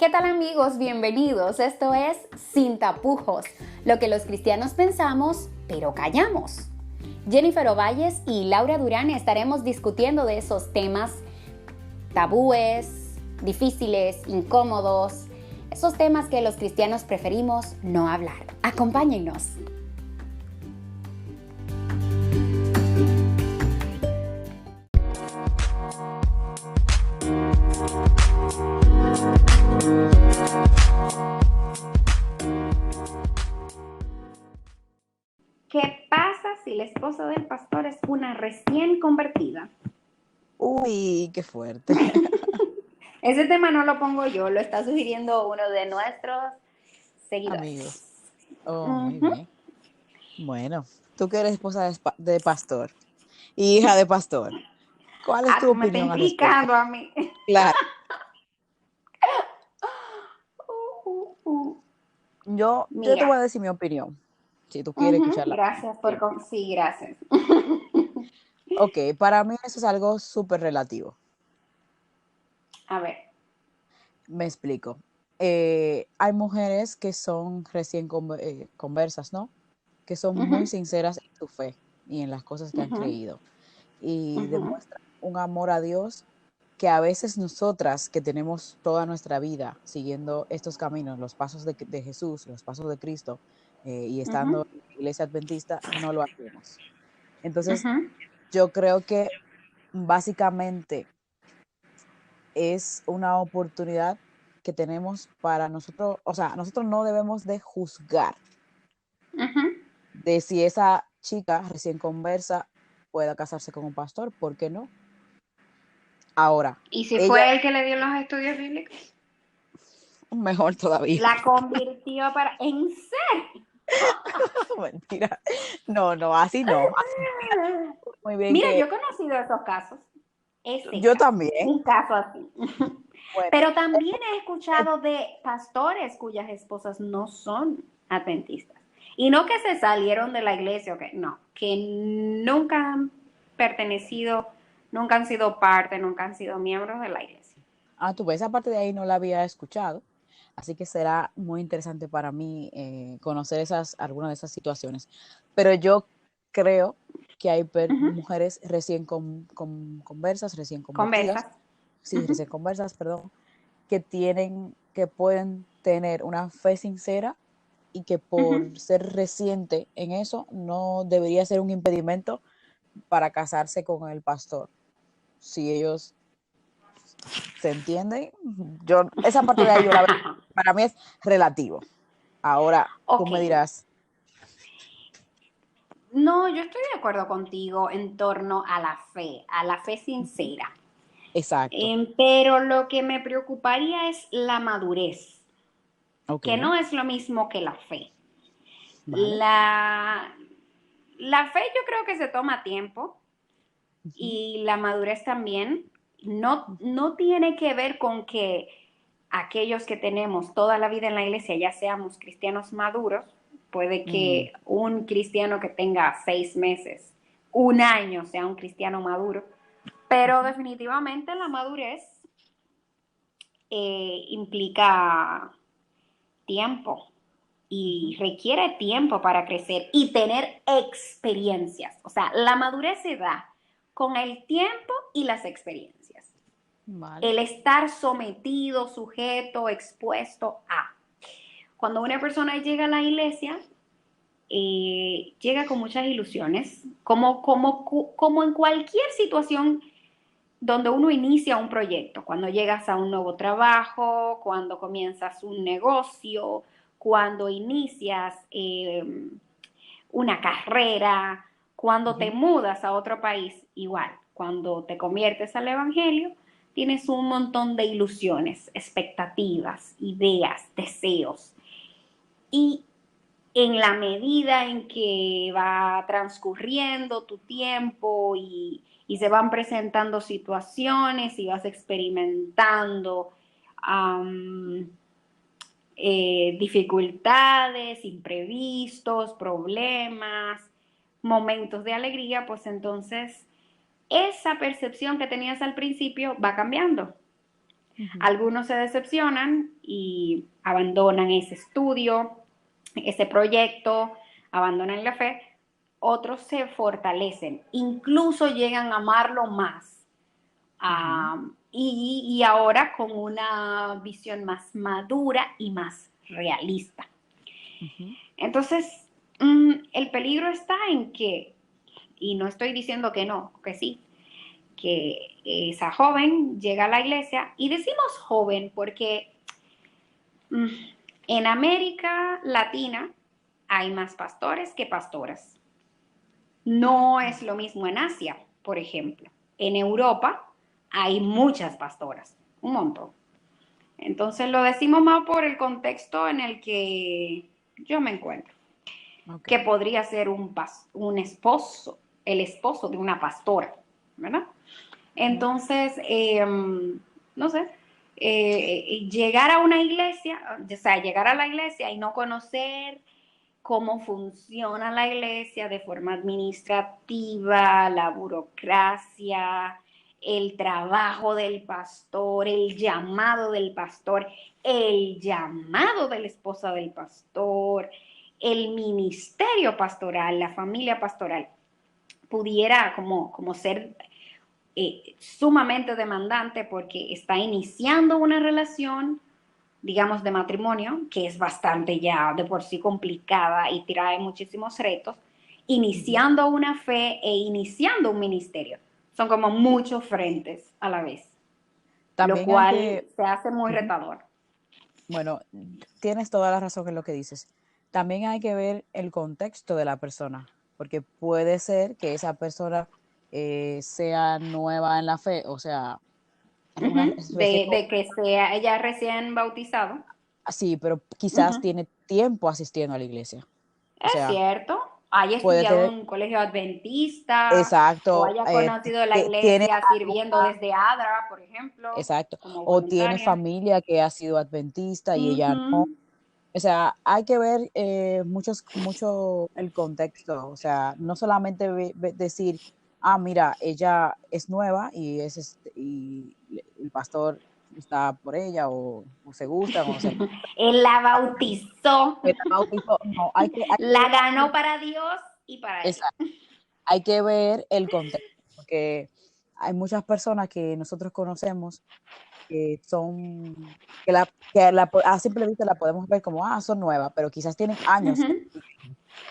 ¿Qué tal amigos? Bienvenidos. Esto es Sin Tapujos, lo que los cristianos pensamos, pero callamos. Jennifer Ovalles y Laura Durán estaremos discutiendo de esos temas tabúes, difíciles, incómodos, esos temas que los cristianos preferimos no hablar. Acompáñennos. ¿Qué pasa si la esposa del pastor es una recién convertida? Uy, qué fuerte. Ese tema no lo pongo yo, lo está sugiriendo uno de nuestros Amigos. seguidores. Oh, muy Uh-huh. bien. Bueno, tú que eres esposa de pastor y hija de pastor, ¿cuál es Ah, tu tú me estás opinión al respecto? implicando a mí. Claro, Uh. yo te Mira, voy a decir mi opinión, si tú quieres escucharla. gracias por... Sí, gracias. Ok, para mí eso es algo súper relativo. A ver. Me explico. Hay mujeres que son recién conversas, ¿no? Que son muy Uh-huh, sinceras en su fe y en las cosas que han uh-huh, creído y uh-huh, demuestran un amor a Dios que a veces nosotras que tenemos toda nuestra vida siguiendo estos caminos, los pasos de Jesús, los pasos de Cristo y uh-huh, estando en la iglesia adventista, no lo hacemos. Entonces, uh-huh. yo creo que básicamente es una oportunidad que tenemos para nosotros, o sea, nosotros no debemos de juzgar Uh-huh. de si esa chica recién conversa pueda casarse con un pastor, ¿por qué no? Ahora, ¿Y si ella, fue el que le dio los estudios bíblicos? mejor todavía. La convirtió para... ¿En serio? Mentira. No, no, así no. Así no. Mira, muy bien Mira, que yo he conocido esos casos. Ese yo caso. también. Un caso así. Bueno, Pero también he escuchado de pastores cuyas esposas no son adventistas. Y no que se salieron de la iglesia, okay, no, que nunca han pertenecido, nunca han sido parte, nunca han sido miembros de la iglesia. tú ves, esa parte de ahí no la había escuchado, así que será muy interesante para mí conocer algunas de esas situaciones. Pero yo creo que hay Uh-huh. mujeres recién conversas, recién Conversas. convertidas, sí, Uh-huh. recién conversas, perdón, que pueden tener una fe sincera y que Uh-huh. por ser reciente en eso no debería ser un impedimento para casarse con el pastor. Si ellos se entienden, esa parte de ahí yo la veo, para mí es relativo. Ahora, tú Ok. me dirás, No, yo estoy de acuerdo contigo en torno a la fe sincera. exacto, Pero lo que me preocuparía es la madurez, ok, que no es lo mismo que la fe. vale, La, la fe yo creo que se toma tiempo ujú, y la madurez también. No, no tiene que ver con que aquellos que tenemos toda la vida en la iglesia ya seamos cristianos maduros. Puede mm, que un cristiano que tenga 6 meses, un año sea un cristiano maduro, pero ujú, definitivamente la madurez implica tiempo y ujú, requiere tiempo para crecer y tener experiencias. O sea, la madurez se da con el tiempo y las experiencias. vale, El estar sometido, sujeto, expuesto a. Cuando una persona llega a la iglesia, llega con muchas ilusiones, como en cualquier situación donde uno inicia un proyecto, cuando llegas a un nuevo trabajo, cuando comienzas un negocio, cuando inicias una carrera, cuando te ujú, mudas a otro país, igual, cuando te conviertes al Evangelio, tienes un montón de ilusiones, expectativas, ideas, deseos. Y en la medida en que va transcurriendo tu tiempo y se van presentando situaciones y vas experimentando um, dificultades, imprevistos, problemas, momentos de alegría, pues entonces esa percepción que tenías al principio va cambiando. Ujú, Algunos se decepcionan y abandonan ese estudio, ese proyecto, abandonan la fe. Otros se fortalecen, incluso llegan a amarlo más. ujú, Y ahora con una visión más madura y más realista. ujú, Entonces, el peligro está en que, y no estoy diciendo que no, que sí, que esa joven llega a la iglesia, y decimos joven porque mm, en América Latina hay más pastores que pastoras. No es lo mismo en Asia, por ejemplo. En Europa hay muchas pastoras, un montón. Entonces lo decimos más por el contexto en el que yo me encuentro, ok, que podría ser un esposo, el esposo de una pastora, ¿verdad? ujú, Entonces, no sé, llegar a una iglesia, o sea, llegar a la iglesia y no conocer cómo funciona la iglesia de forma administrativa, la burocracia, el trabajo del pastor, el llamado del pastor, el llamado de la esposa del pastor, el ministerio pastoral, la familia pastoral, pudiera como ser sumamente demandante porque está iniciando una relación, digamos, de matrimonio, que es bastante ya de por sí complicada y trae muchísimos retos, ujú. iniciando una fe e iniciando un ministerio. Son como muchos frentes a la vez, lo También hay cual que, se hace muy ujú, retador. bueno, tienes toda la razón en lo que dices. También hay que ver el contexto de la persona, porque puede ser que esa persona sea nueva en la fe, o sea, Uh-huh. recién, De que sea ella recién bautizado. sí, pero quizás Uh-huh. tiene tiempo asistiendo a la iglesia. O Es sea, cierto, haya puede estudiado en tener, un colegio adventista o exacto, haya conocido la tiene iglesia sirviendo desde ADRA, por ejemplo, exacto, como o tiene voluntaria. familia que ha sido adventista y ella no. Ujú. O sea, hay que ver mucho el contexto. O sea, no solamente decir, ah, mira, ella es nueva y y el pastor está por ella o se gustan o se Él la bautizó, el bautizo. No, hay que la ver, ganó para Dios y para él. exacto, hay que ver el contexto, porque hay muchas personas que nosotros conocemos que son, a simple vista la podemos ver como, ah, son nuevas, pero quizás tienen años Ujú.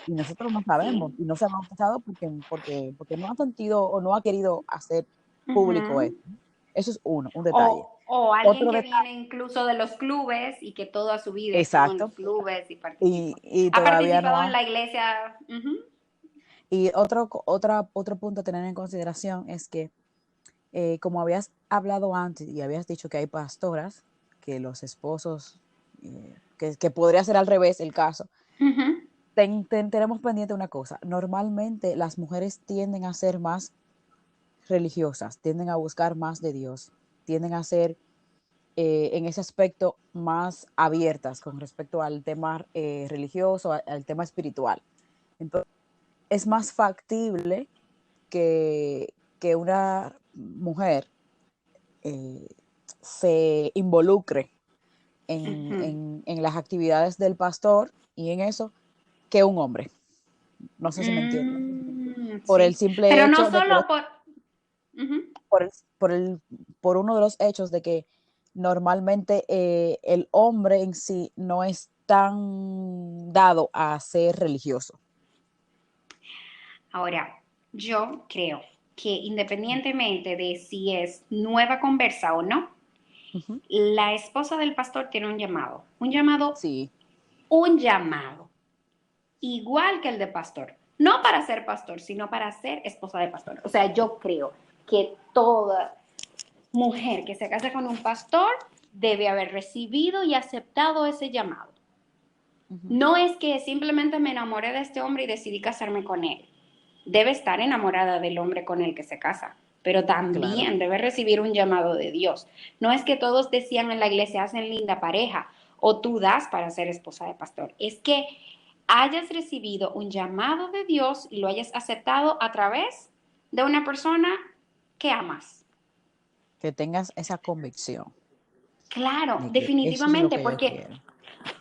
y nosotros no sabemos Sí. y no se han bautizado porque no ha sentido o no ha querido hacer público Ujú. eso. Eso es un detalle. O alguien Otro que detalle, viene incluso de los clubes y que toda su vida estuvo en exacto, los clubes y participa. y Ha todavía no participado en ha. la iglesia. Ujú. Y otro punto a tener en consideración es que, como habías hablado antes y habías dicho que hay pastoras, que los esposos, que podría ser al revés el caso, Ujú. tenemos pendiente una cosa. Normalmente las mujeres tienden a ser más religiosas, tienden a buscar más de Dios, tienden a ser en ese aspecto más abiertas con respecto al tema religioso, al tema espiritual. Entonces, es más factible que una mujer eh, se involucre Ujú. en las actividades del pastor y en eso que un hombre. No sé si me entiende. Por el Sí, simple pero no hecho de que solo por... Ujú. por, el, por, el, por uno de los hechos de que normalmente el hombre en sí no es tan dado a ser religioso. Ahora, yo creo que independientemente de si es nueva conversa o no, Ujú. la esposa del pastor tiene un llamado, Sí, un llamado, igual que el de pastor. No para ser pastor, sino para ser esposa de pastor. O sea, yo creo que toda mujer que se casa con un pastor debe haber recibido y aceptado ese llamado. ujú, No es que simplemente me enamoré de este hombre y decidí casarme con él. Debe estar enamorada del hombre con el que se casa, pero claro. también debe recibir un llamado de Dios. No es que todos decían en la iglesia, hacen linda pareja o tú das para ser esposa de pastor. Es que hayas recibido un llamado de Dios y lo hayas aceptado a través de una persona que amas. Que tengas esa convicción. Claro, de que eso es lo definitivamente, que yo quiero.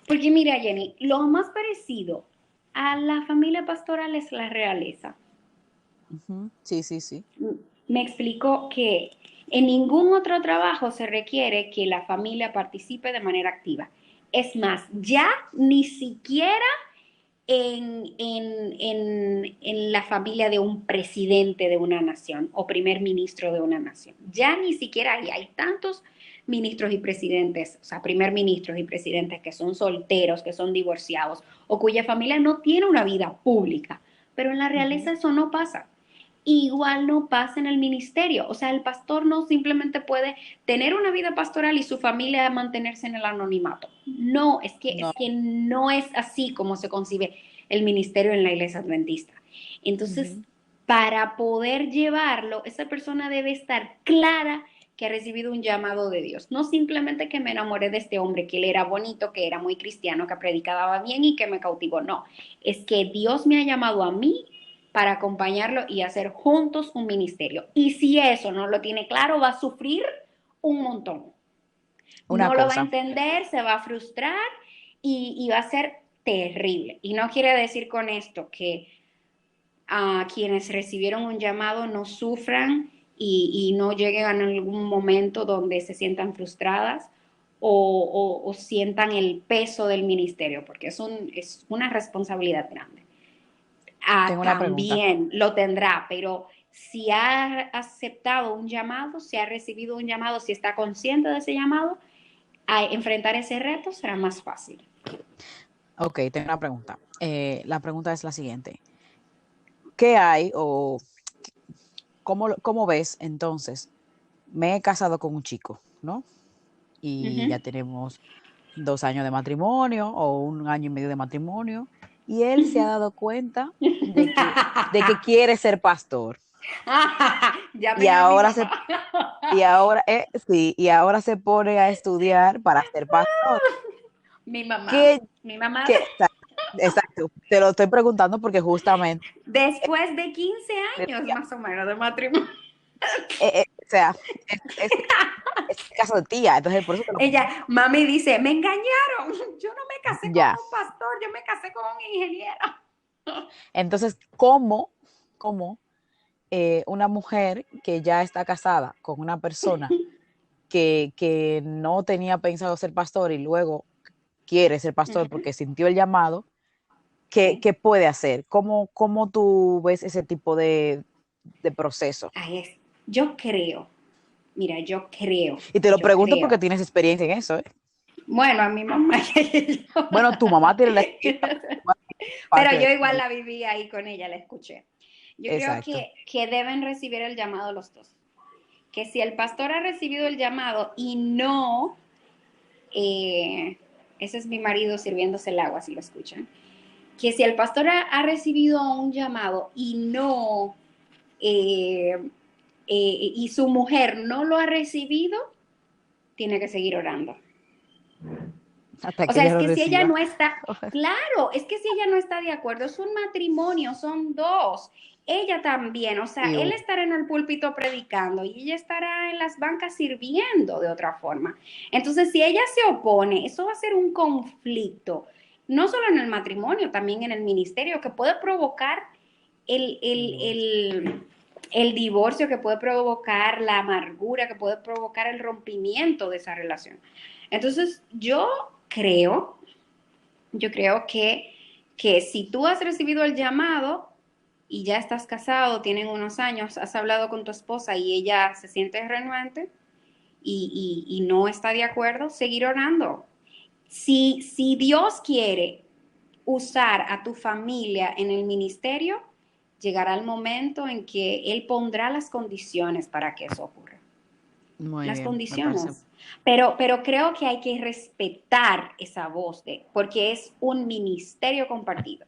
porque mira, Jenny, lo más parecido a la familia pastoral es la realeza. Ujú. Sí, sí, sí. Me explicó que en ningún otro trabajo se requiere que la familia participe de manera activa. Es más, ya ni siquiera en la familia de un presidente de una nación o primer ministro de una nación. Ya ni siquiera hay tantos ministros y presidentes, o sea, primer ministros y presidentes que son solteros, que son divorciados o cuya familia no tiene una vida pública. Pero en la Ujú. realeza eso no pasa. Igual no pasa en el ministerio. O sea, el pastor no simplemente puede tener una vida pastoral y su familia mantenerse en el anonimato. No, No. es que no es así como se concibe el ministerio en la iglesia adventista. Entonces, Ujú. para poder llevarlo, esa persona debe estar clara que ha recibido un llamado de Dios. No simplemente que me enamoré de este hombre, que él era bonito, que era muy cristiano, que predicaba bien y que me cautivó. No, es que Dios me ha llamado a mí para acompañarlo y hacer juntos un ministerio. Y si eso no lo tiene claro, va a sufrir un montón. Una No lo va a cosa. entender, se va a frustrar y va a ser terrible. Y no quiere decir con esto que a quienes recibieron un llamado no sufran y no lleguen a algún momento donde se sientan frustradas o sientan el peso del ministerio, porque es una responsabilidad grande. Tengo una pregunta. También lo tendrá, pero si ha aceptado un llamado, si ha recibido un llamado, si está consciente de ese llamado, a enfrentar ese reto será más fácil. Ok, tengo una pregunta. La pregunta es la siguiente. ¿Qué hay o cómo ves entonces? Me he casado con un chico, ¿no? Uh Y ya -huh. tenemos 2 años de matrimonio o 1 año y medio de matrimonio. Y él se ha dado cuenta de que quiere ser pastor. Y Llamen a mi ahora mamá. se, sí, y ahora se pone a estudiar para ser pastor. Mi mamá, ¿Qué, mi mamá, exacto, te lo estoy preguntando porque justamente después de 15 años decía, más o menos de matrimonio. o sea, es el caso de tía, entonces por eso te lo pregunto. Ella, mami dice, me engañaron. Yo no me casé con Ya, un pastor, yo me casé con un ingeniero. entonces, ¿cómo una mujer que ya está casada con una persona que no tenía pensado ser pastor y luego quiere ser Uh pastor -huh. porque sintió el llamado, Sí. qué puede hacer? ¿Cómo tú ves ese tipo de proceso? Ahí es. Yo creo, mira, Y te lo yo pregunto porque creo. tienes experiencia en eso, ¿eh? Bueno, a mi mamá y yo. Bueno, tu mamá tiene la experiencia, pero tu mamá es Pero parte yo de igual él. la viví ahí con ella, la escuché. Yo creo Exacto. que deben recibir el llamado los dos. Que si el pastor ha recibido el llamado y no, ese es mi marido sirviéndose el agua, si lo escuchan, que si el pastor ha recibido un llamado y no, y su mujer no lo ha recibido, tiene que seguir orando. Hasta O que sea, ella es lo que si ella reciba. no está, claro, es que si ella no está de acuerdo, es un matrimonio, son dos. Ella también, o sea, Y él estará en el púlpito predicando y ella estará en las bancas sirviendo de otra forma. Entonces, si ella se opone, eso va a ser un conflicto, no solo en el matrimonio, también en el ministerio, que puede provocar el, el, divorcio. el, el divorcio, que puede provocar la amargura, que puede provocar el rompimiento de esa relación. Entonces, yo creo que si tú has recibido el llamado y ya estás casado, tienen unos años, has hablado con tu esposa y ella se siente renuente y no está de acuerdo, seguir orando. Si Dios quiere usar a tu familia en el ministerio, llegará el momento en que Él pondrá las condiciones para que eso ocurra. Muy Las bien, me parece. condiciones. Pero creo que hay que respetar esa voz porque es un ministerio compartido.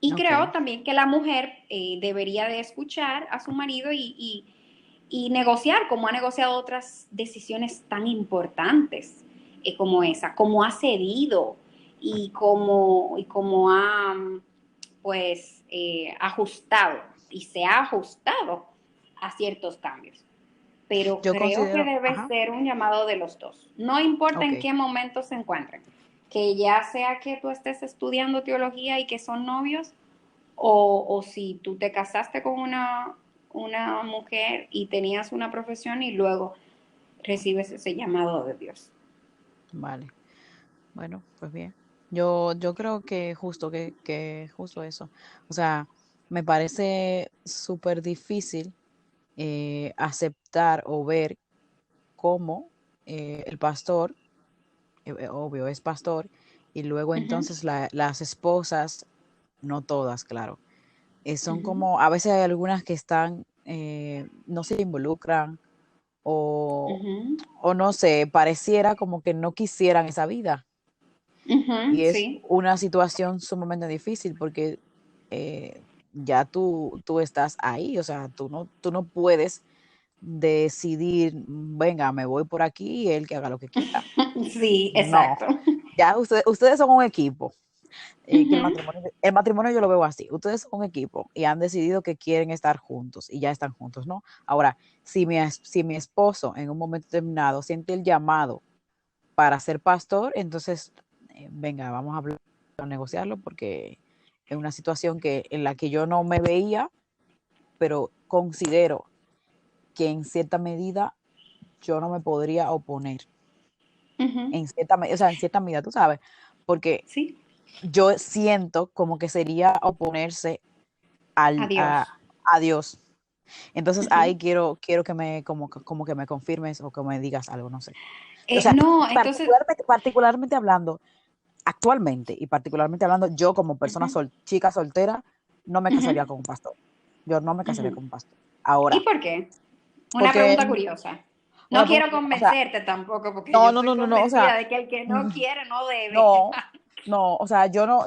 Y Ok, creo también que la mujer debería de escuchar a su marido y negociar, como ha negociado otras decisiones tan importantes como esa, como ha cedido y como ha ajustado y se ha ajustado a ciertos cambios. pero Yo creo que considero, debe ajá, ser un llamado de los dos. No importa ok, en qué momento se encuentren, que ya sea que tú estés estudiando teología y que son novios, o si tú te casaste con una mujer y tenías una profesión y luego recibes ese llamado de Dios. vale. Bueno, pues bien. Yo creo que justo eso. O sea, me parece súper difícil aceptar o ver cómo el pastor, obvio, es pastor, y luego Ujú, entonces las esposas, no todas, claro, son ujú, como, a veces hay algunas que están, no se involucran ujú, o no sé, pareciera como que no quisieran esa vida. ujú, Y es sí. una situación sumamente difícil porque ya tú estás ahí, o sea, tú no puedes decidir, venga, me voy por aquí y él que haga lo que quiera. Sí, No, exacto. ya ustedes son un equipo. Que Ujú, el matrimonio yo lo veo así. Ustedes son un equipo y han decidido que quieren estar juntos y ya están juntos, ¿no? Ahora, si mi esposo en un momento determinado siente el llamado para ser pastor, entonces, venga, vamos a hablar, a negociarlo porque es una situación en la que yo no me veía, pero considero que en cierta medida yo no me podría oponer, ujú, o sea, en cierta medida, tú sabes, porque sí, yo siento como que sería oponerse al, a, adiós. a Dios. Entonces Ujú. ahí quiero que como que me confirmes o que me digas algo, no sé. O sea, No, entonces, particularmente hablando, actualmente y particularmente hablando, yo como persona ujú, chica soltera, no me ujú, casaría con un pastor. Yo no me casaría ujú. con un pastor. ¿Y Ahora, por qué? Una porque, pregunta curiosa. No bueno, quiero o sea, convencerte tampoco, porque yo no, no, estoy no, no, no, o convencida sea, de que el que no quiere no debe. no, no, o sea, yo no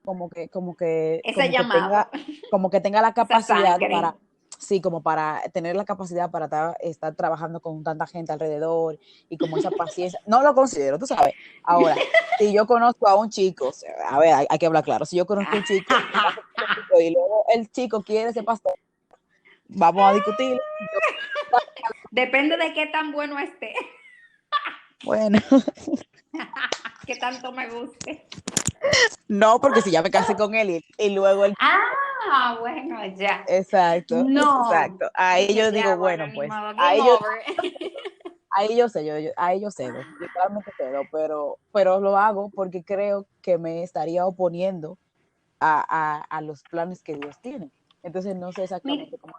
como que, como que, Ese como que llamado, tenga, como que tenga la esa capacidad sangre. para, sí, como para tener la capacidad para estar trabajando con tanta gente alrededor y como esa paciencia, no lo considero, tú sabes. Ahora, si yo conozco a un chico, o sea, a ver, hay que hablar claro, si yo conozco a un chico y me caso con ese chico y luego el chico quiere ser pastor, vamos a discutir. Depende de qué tan bueno esté, Bueno, qué tanto me guste. no, porque si ya me casé con él y luego él. Ah, bueno, ya. Exacto, No, exacto. Ahí dije yo digo, ya, bueno, bueno, ni pues, modo, game over. ahí yo sé, ahí yo cedo, literalmente cedo, pero lo hago porque creo que me estaría oponiendo a los planes que Dios tiene. Entonces no sé Mira, exactamente cómo.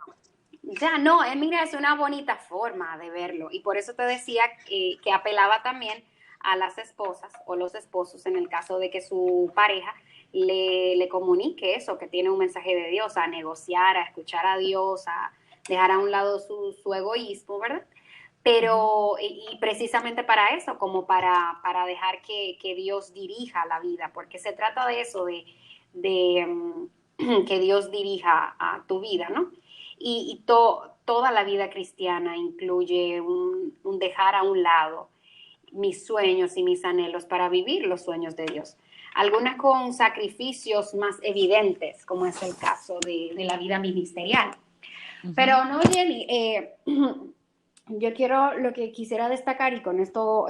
ya no, mira, es una bonita forma de verlo y por eso te decía que apelaba también a las esposas o los esposos en el caso de que su pareja le comunique eso, que tiene un mensaje de Dios, a negociar, a escuchar a Dios, a dejar a un lado su egoísmo, ¿verdad? Ujú. Pero, y precisamente para eso, como para dejar que Dios dirija la vida, porque se trata de eso, de que Dios dirija a tu vida, ¿no? Toda la vida cristiana incluye un dejar a un lado mis sueños y mis anhelos para vivir los sueños de Dios. Algunas con sacrificios más evidentes, como es el caso de la vida ministerial. Ujú. Pero no, Jenny, yo quiero, lo que quisiera destacar, y con esto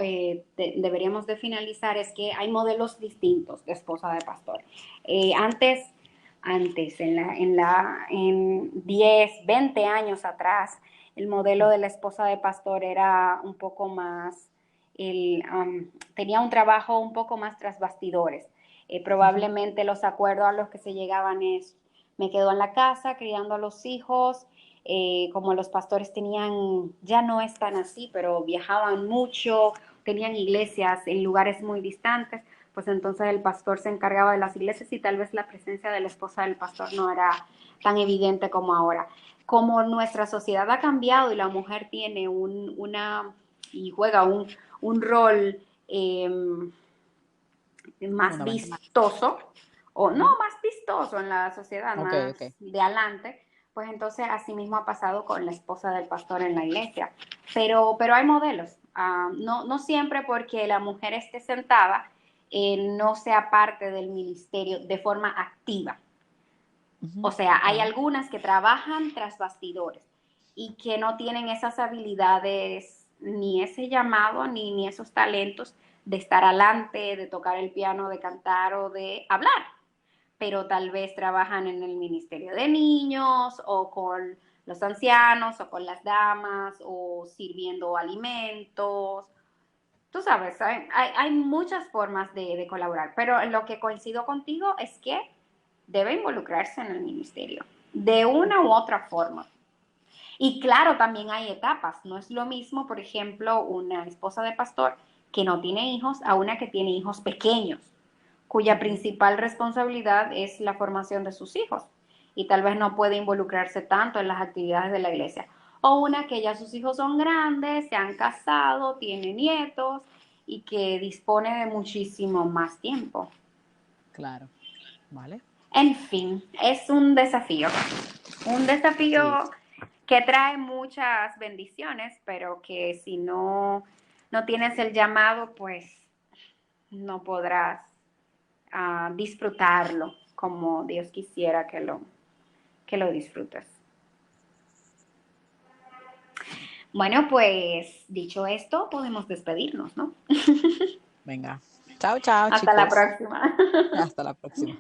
deberíamos de finalizar, es que hay modelos distintos de esposa de pastor. Antes, en 10, 20 años atrás, el modelo de la esposa de pastor era un poco más, tenía un trabajo un poco más tras bastidores. Ujú. Probablemente los acuerdos a los que se llegaban es, me quedo en la casa criando a los hijos, como los pastores tenían, ya no es tan así, pero viajaban mucho, tenían iglesias en lugares muy distantes, pues entonces el pastor se encargaba de las iglesias y tal vez la presencia de la esposa del pastor no era tan evidente como ahora. Como nuestra sociedad ha cambiado y la mujer tiene y juega un rol más Fundamental. vistoso, o no Ujú. más vistoso en la sociedad, Ok, más ok. de adelante, pues entonces así mismo ha pasado con la esposa del pastor en la iglesia. Pero hay modelos, no siempre porque la mujer esté sentada, no sea parte del ministerio de forma activa. O Ujú. sea, hay Claro. algunas que trabajan tras bastidores y que no tienen esas habilidades, ni ese llamado, ni esos talentos de estar adelante, de tocar el piano, de cantar o de hablar, pero tal vez trabajan en el Ministerio de Niños o con los ancianos o con las damas o sirviendo alimentos. Tú sabes, hay muchas formas de colaborar, pero en lo que coincido contigo es que debe involucrarse en el ministerio, de una u otra forma. Y claro, también hay etapas. No es lo mismo, por ejemplo, una esposa de pastor que no tiene hijos a una que tiene hijos pequeños, cuya principal responsabilidad es la formación de sus hijos y tal vez no puede involucrarse tanto en las actividades de la iglesia. O una que ya sus hijos son grandes, se han casado, tiene nietos y que dispone de muchísimo más tiempo. Claro, ¿vale? En fin, es un desafío. Un desafío Sí, que trae muchas bendiciones, pero que si no tienes el llamado, pues no podrás disfrutarlo como Dios quisiera que lo disfrutes. Bueno, pues dicho esto, podemos despedirnos, ¿no? venga. Chao, chao, Hasta la chicos. próxima. Hasta la próxima.